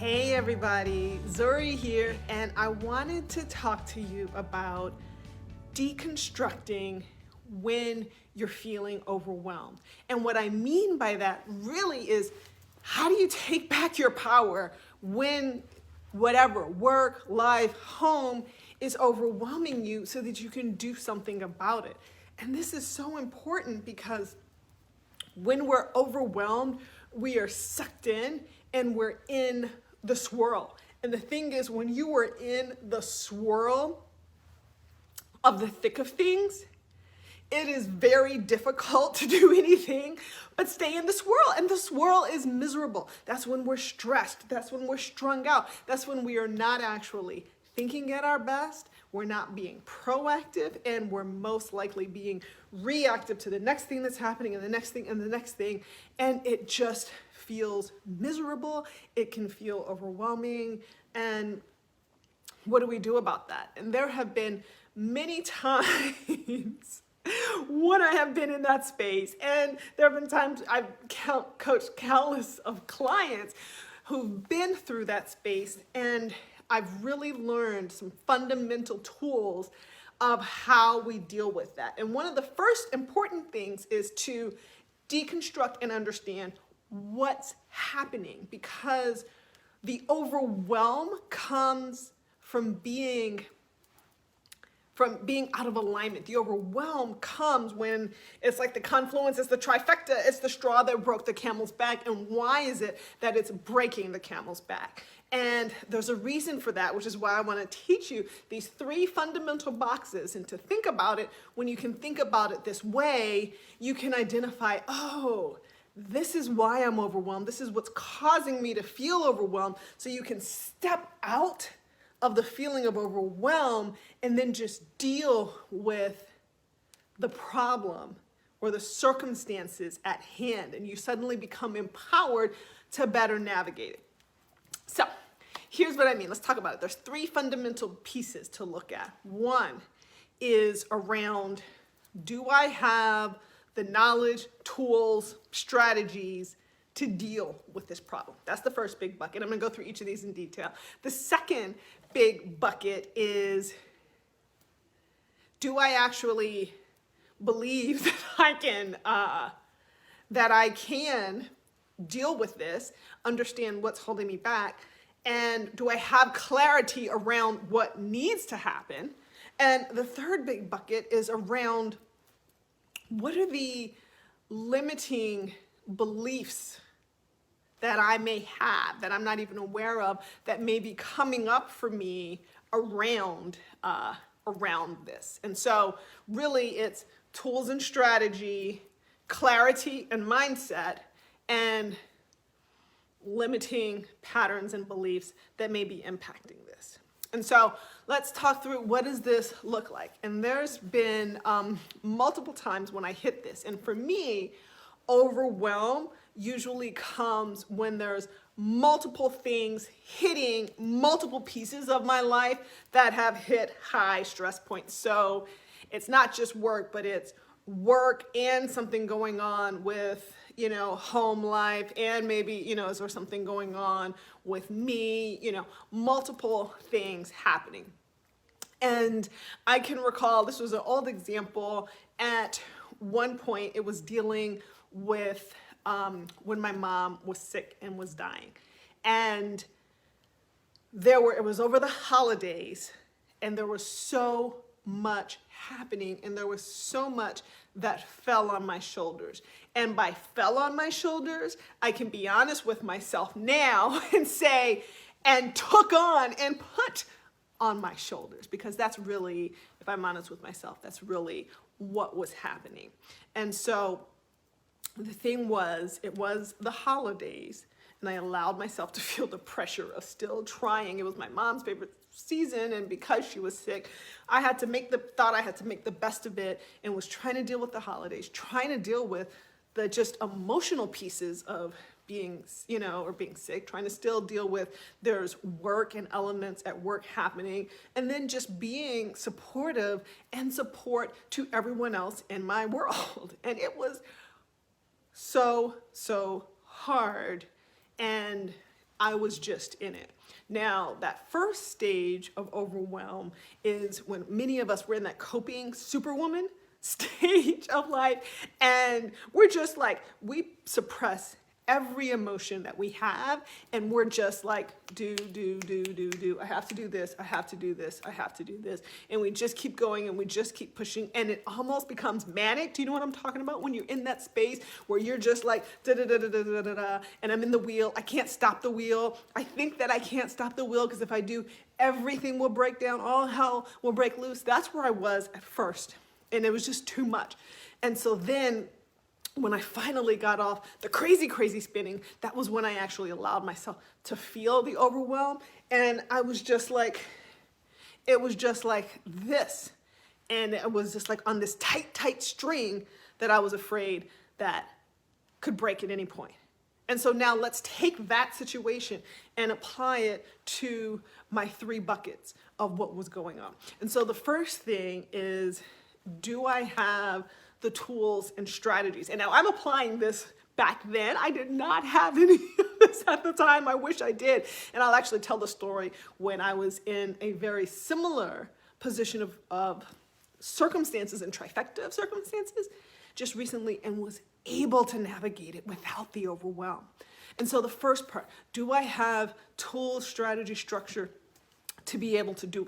Hey everybody, Zuri here, and I wanted to talk to you about deconstructing when you're feeling overwhelmed. And what I mean by that really is, how do you take back your power when whatever, work, life, home, is overwhelming you so that you can do something about it? And this is so important because when we're overwhelmed, we are sucked in and we're in the swirl. And the thing is, when you are in the swirl of the thick of things, it is very difficult to do anything but stay in the swirl. And the swirl is miserable. That's when we're stressed. That's when we're strung out. That's when we are not actually thinking at our best. We're not being proactive, and we're most likely being reactive to the next thing that's happening and the next thing and the next thing. And it just feels miserable. It can feel overwhelming. And what do we do about that? And there have been many times when I have been in that space, and there have been times I've coached countless of clients who've been through that space, and I've really learned some fundamental tools of how we deal with that. And one of the first important things is to deconstruct and understand what's happening, because the overwhelm comes from being out of alignment. The overwhelm comes when it's like the confluence, it's the trifecta, it's the straw that broke the camel's back. And why is it that it's breaking the camel's back? And there's a reason for that, which is why I want to teach you these 3 fundamental boxes. And to think about it, when you can think about it this way, you can identify, oh, this is why I'm overwhelmed. This is what's causing me to feel overwhelmed. So you can step out of the feeling of overwhelm and then just deal with the problem or the circumstances at hand. And you suddenly become empowered to better navigate it. So here's what I mean. Let's talk about it. There's 3 fundamental pieces to look at. One is around, do I have the knowledge, tools, strategies to deal with this problem? That's the first big bucket. I'm going to go through each of these in detail. The second big bucket is, do I actually believe that I can deal with this, understand what's holding me back, and do I have clarity around what needs to happen? And the third big bucket is around, what are the limiting beliefs that I may have, that I'm not even aware of, that may be coming up for me around this? And so really it's tools and strategy, clarity and mindset, and limiting patterns and beliefs that may be impacting this. And so let's talk through, what does this look like? And there's been multiple times when I hit this. And for me, overwhelm usually comes when there's multiple things hitting multiple pieces of my life that have hit high stress points. So it's not just work, but it's work and something going on with, home life, and maybe, is there something going on with me, multiple things happening. And I can recall, this was an old example, at one point it was dealing with when my mom was sick and was dying. And it was over the holidays, and there was so much happening, and there was so much that fell on my shoulders. And by fell on my shoulders, I can be honest with myself now and say, and took on and put on my shoulders, because that's really, if I'm honest with myself, that's really what was happening. And so the thing was, it was the holidays, and I allowed myself to feel the pressure of still trying. It was my mom's favorite season, and because she was sick, I had to make the best of it, and was trying to deal with the holidays, trying to deal with the just emotional pieces of being, or being sick, trying to still deal with, there's work and elements at work happening, and then just being supportive and support to everyone else in my world. And it was so hard. And I was just in it. Now, that first stage of overwhelm is when many of us were in that coping superwoman stage of life, and we're just like, we suppress every emotion that we have, and we're just like, do. I have to do this, I have to do this, I have to do this. And we just keep going and we just keep pushing, and it almost becomes manic. Do you know what I'm talking about? When you're in that space where you're just like, and I'm in the wheel, I can't stop the wheel. I think that I can't stop the wheel because if I do, everything will break down, all hell will break loose. That's where I was at first, and it was just too much. And so then when I finally got off the crazy spinning, that was when I actually allowed myself to feel the overwhelm. And I was just like, it was just like this. And it was just like on this tight string that I was afraid that could break at any point. And so now let's take that situation and apply it to my 3 buckets of what was going on. And so the first thing is, do I have the tools and strategies? And now I'm applying this back then. I did not have any of this at the time. I wish I did. And I'll actually tell the story when I was in a very similar position of circumstances and trifecta of circumstances just recently, and was able to navigate it without the overwhelm. And so the first part, do I have tools, strategy, structure to be able to deal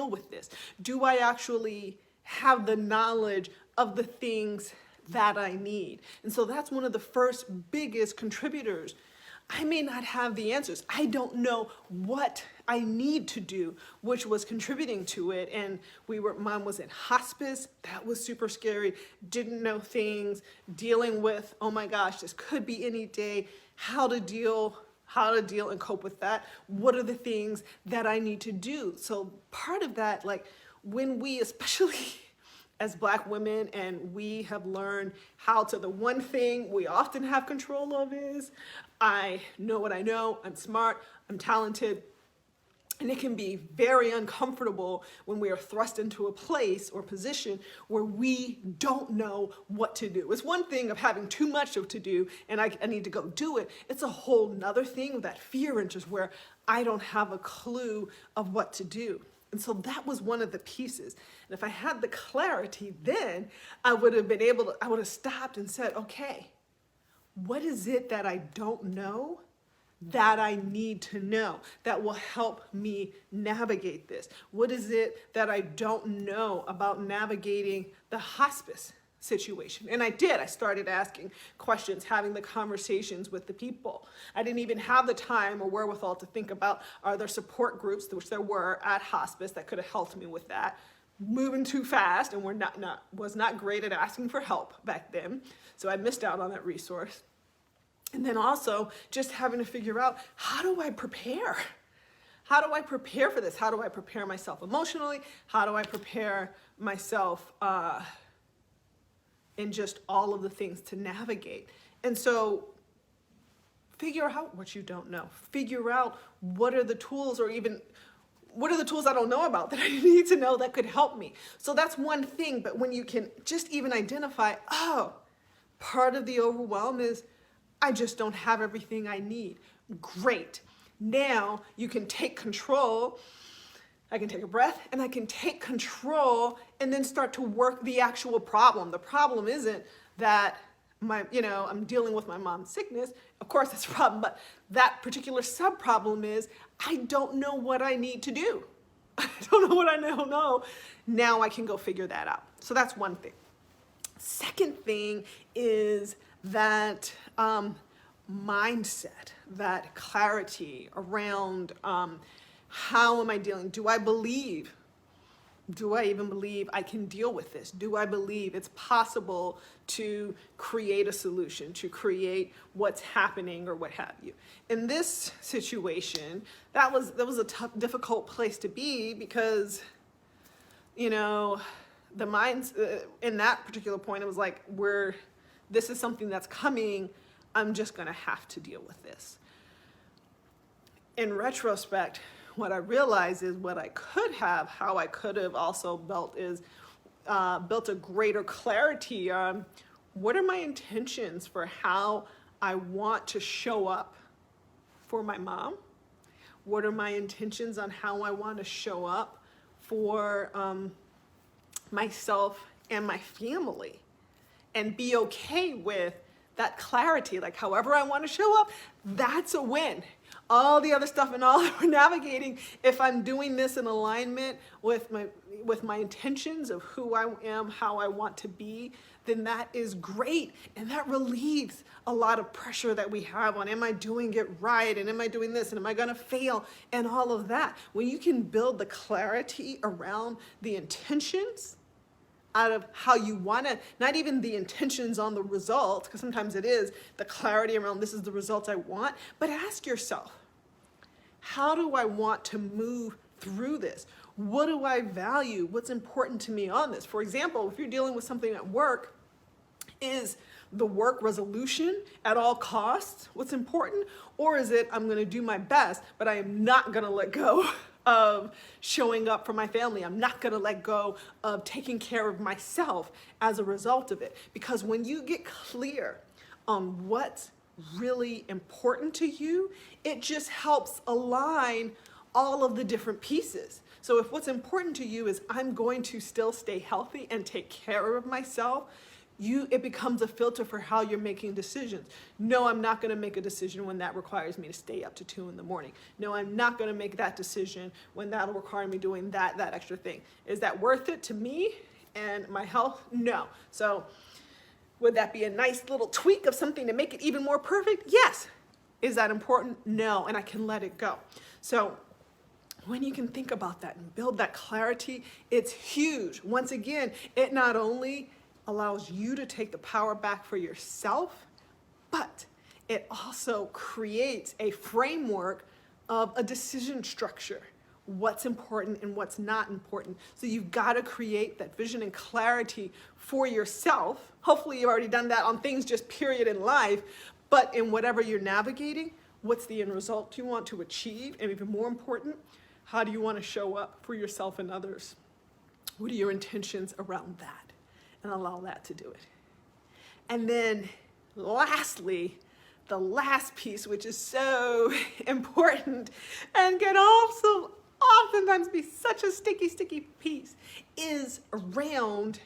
with this? Do I actually have the knowledge of the things that I need? And so that's one of the first biggest contributors. I may not have the answers. I don't know what I need to do, which was contributing to it. And mom was in hospice. That was super scary. Didn't know things, dealing with, oh my gosh, this could be any day, how to deal and cope with that. What are the things that I need to do? So part of that, like when we, especially as Black women, and we have learned how to, the one thing we often have control of is, I know what I know, I'm smart, I'm talented. And it can be very uncomfortable when we are thrust into a place or position where we don't know what to do. It's one thing of having too much to do and I need to go do it. It's a whole nother thing of that fear enters where I don't have a clue of what to do. And so that was one of the pieces. And if I had the clarity then, I would have stopped and said, okay, what is it that I don't know that I need to know that will help me navigate this? What is it that I don't know about navigating the hospice situation? And I did. I started asking questions, having the conversations with the people. I didn't even have the time or wherewithal to think about, are there support groups, which there were at hospice, that could have helped me with that. Moving too fast, and was not great at asking for help back then. So I missed out on that resource. And then also just having to figure out, how do I prepare? How do I prepare for this? How do I prepare myself emotionally? How do I prepare myself in just all of the things to navigate? And so figure out what you don't know. Figure out what are the tools, or even what are the tools I don't know about that I need to know that could help me. So that's one thing. But when you can just even identify, oh, part of the overwhelm is I just don't have everything I need. Great. Now you can take control. I can take a breath and I can take control and then start to work the actual problem. The problem isn't that I'm dealing with my mom's sickness. Of course that's a problem, but that particular sub-problem is I don't know what I need to do. I don't know what I don't know. Now I can go figure that out. So that's one thing. Second thing is that mindset, that clarity around how am I dealing? Do I even believe I can deal with this? Do I believe it's possible to create a solution, to create what's happening or what have you? In this situation, that was a tough, difficult place to be because, the minds in that particular point, it was like, this is something that's coming. I'm just going to have to deal with this. In retrospect, what I realized is how I could have also built a greater clarity on what are my intentions for how I want to show up for my mom? What are my intentions on how I want to show up for myself and my family? And be okay with that clarity, like however I want to show up, that's a win. All the other stuff and all that we're navigating, if I'm doing this in alignment with my intentions of who I am, how I want to be, then that is great. And that relieves a lot of pressure that we have on, am I doing it right? And am I doing this? And am I going to fail? And all of that. When you can build the clarity around the intentions, out of how you want to, not even the intentions on the result, because sometimes it is the clarity around this is the result I want, but ask yourself, how do I want to move through this? What do I value? What's important to me on this? For example, if you're dealing with something at work, is the work resolution at all costs what's important? Or is it, I'm going to do my best, but I am not going to let go of showing up for my family. I'm not going to let go of taking care of myself as a result of it. Because when you get clear on what's really important to you, it just helps align all of the different pieces. So if what's important to you is I'm going to still stay healthy and take care of myself, it becomes a filter for how you're making decisions. No, I'm not going to make a decision when that requires me to stay up to 2 in the morning. No, I'm not going to make that decision when that'll require me doing that extra thing. Is that worth it to me and my health? No. So would that be a nice little tweak of something to make it even more perfect? Yes. Is that important? No. And I can let it go. So when you can think about that and build that clarity, it's huge. Once again, it not only allows you to take the power back for yourself, but it also creates a framework of a decision structure. What's important and what's not important. So you've got to create that vision and clarity for yourself. Hopefully you've already done that on things just period in life, but in whatever you're navigating, what's the end result you want to achieve? And even more important, how do you want to show up for yourself and others? What are your intentions around that? And allow that to do it. And then lastly, the last piece, which is so important and can also oftentimes be such a sticky piece, is around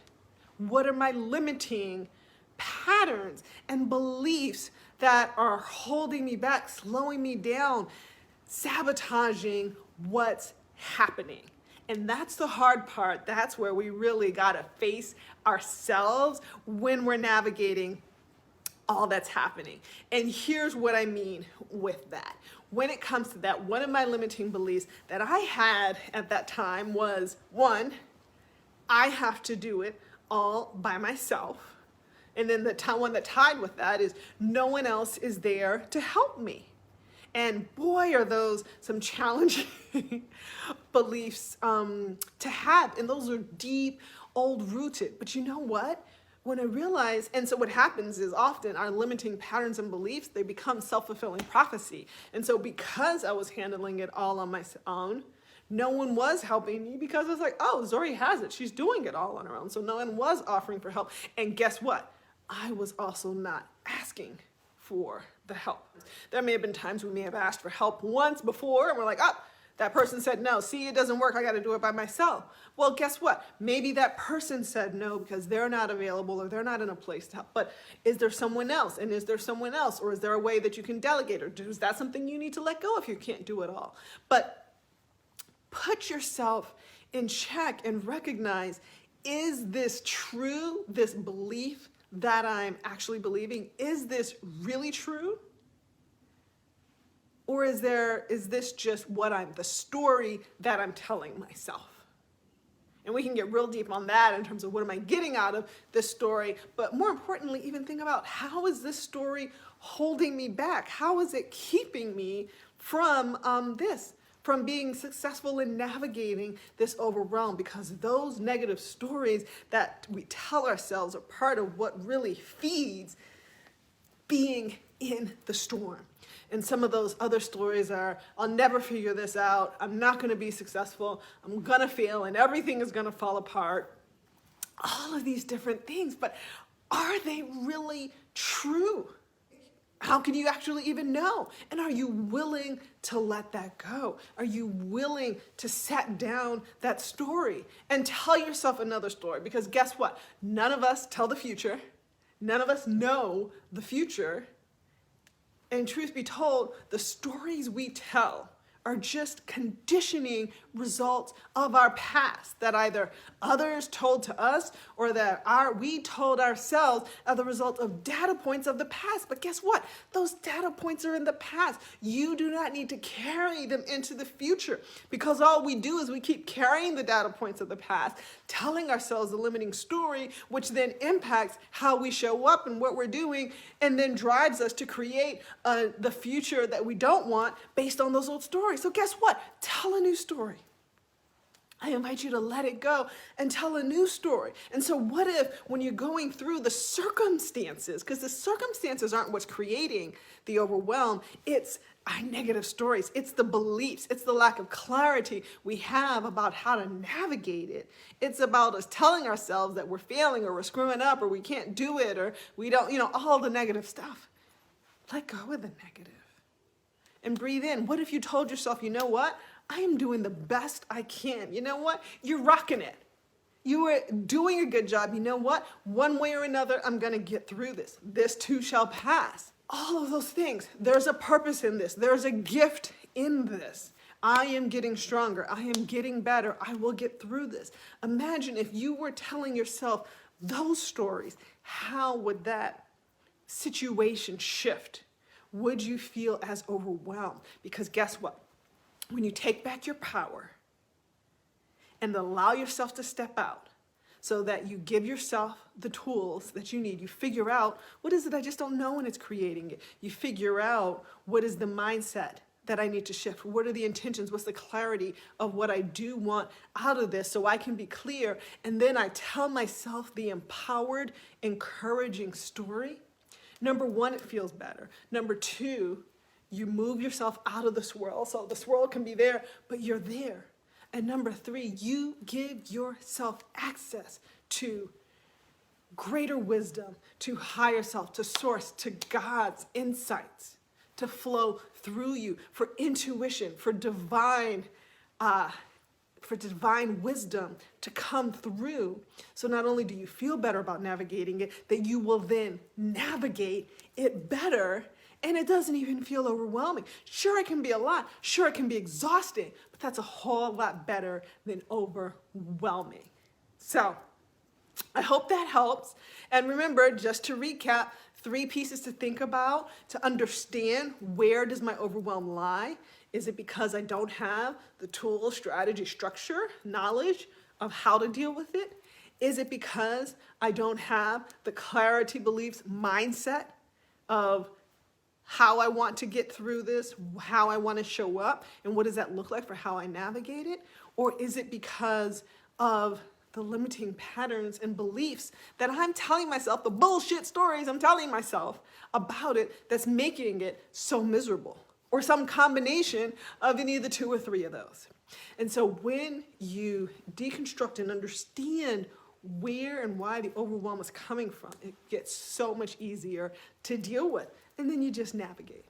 what are my limiting patterns and beliefs that are holding me back, slowing me down, sabotaging what's happening. And that's the hard part. That's where we really got to face ourselves when we're navigating all that's happening. And here's what I mean with that. When it comes to that, one of my limiting beliefs that I had at that time was, one, I have to do it all by myself. And then the one that tied with that is no one else is there to help me. And boy, are those some challenging beliefs to have. And those are deep, old-rooted. But you know what? When I realize, and so what happens is often our limiting patterns and beliefs, they become self-fulfilling prophecy. And so because I was handling it all on my own, no one was helping me because I was like, oh, Zuri has it. She's doing it all on her own. So no one was offering for help. And guess what? I was also not asking for the help. There may have been times we may have asked for help once before and we're like, oh, that person said no. See, it doesn't work. I got to do it by myself. Well, guess what? Maybe that person said no because they're not available or they're not in a place to help. But is there someone else? And is there someone else? Or is there a way that you can delegate? Or is that something you need to let go if you can't do it all? But put yourself in check and recognize, is this true, this belief that I'm actually believing? Is this really true? Or is this just the story that I'm telling myself? And we can get real deep on that in terms of what am I getting out of this story, but more importantly, even think about how is this story holding me back? How is it keeping me from from being successful in navigating this overwhelm? Because those negative stories that we tell ourselves are part of what really feeds being in the storm. And some of those other stories are, I'll never figure this out. I'm not going to be successful. I'm going to fail and everything is going to fall apart. All of these different things, but are they really true? How can you actually even know? And are you willing to let that go? Are you willing to set down that story and tell yourself another story? Because guess what? None of us tell the future. None of us know the future. And truth be told, the stories we tell are just conditioning results of our past that either others told to us or that we told ourselves are the result of data points of the past. But guess what? Those data points are in the past. You do not need to carry them into the future, because all we do is we keep carrying the data points of the past, telling ourselves a limiting story, which then impacts how we show up and what we're doing, and then drives us to create the future that we don't want based on those old stories. So guess what? Tell a new story. I invite you to let it go and tell a new story. And so what if when you're going through the circumstances, because the circumstances aren't what's creating the overwhelm, it's our negative stories, it's the beliefs, it's the lack of clarity we have about how to navigate it. It's about us telling ourselves that we're failing or we're screwing up or we can't do it or we don't, all the negative stuff. Let go of the negative. And breathe in. What if you told yourself, you know what? I am doing the best I can. You know what? You're rocking it. You are doing a good job. You know what? One way or another, I'm going to get through this. This too shall pass. All of those things. There's a purpose in this. There's a gift in this. I am getting stronger. I am getting better. I will get through this. Imagine if you were telling yourself those stories. How would that situation shift? Would you feel as overwhelmed? Because guess what? When you take back your power and allow yourself to step out so that you give yourself the tools that you need, you figure out what is it I just don't know and it's creating it. You figure out what is the mindset that I need to shift. What are the intentions? What's the clarity of what I do want out of this so I can be clear? And then I tell myself the empowered, encouraging story. Number one, it feels better. Number two, you move yourself out of the swirl. So the swirl can be there, but you're there. And number three, you give yourself access to greater wisdom, to higher self, to source, to God's insights, to flow through you, for intuition, for divine wisdom to come through. So not only do you feel better about navigating it, that you will then navigate it better, and it doesn't even feel overwhelming. Sure, it can be a lot. Sure, it can be exhausting, but that's a whole lot better than overwhelming. So I hope that helps. And remember, just to recap, 3 pieces to think about to understand, where does my overwhelm lie? Is it because I don't have the tool, strategy, structure, knowledge of how to deal with it? Is it because I don't have the clarity, beliefs, mindset of how I want to get through this, how I want to show up, and what does that look like for how I navigate it? Or is it because of the limiting patterns and beliefs that I'm telling myself, the bullshit stories I'm telling myself about it, that's making it so miserable? Or some combination of any of the 2 or 3 of those. And so when you deconstruct and understand where and why the overwhelm is coming from, it gets so much easier to deal with. And then you just navigate.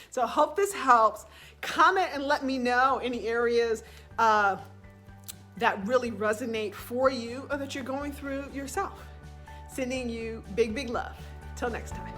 So I hope this helps. Comment and let me know any areas that really resonate for you or that you're going through yourself. Sending you big, big love. Till next time.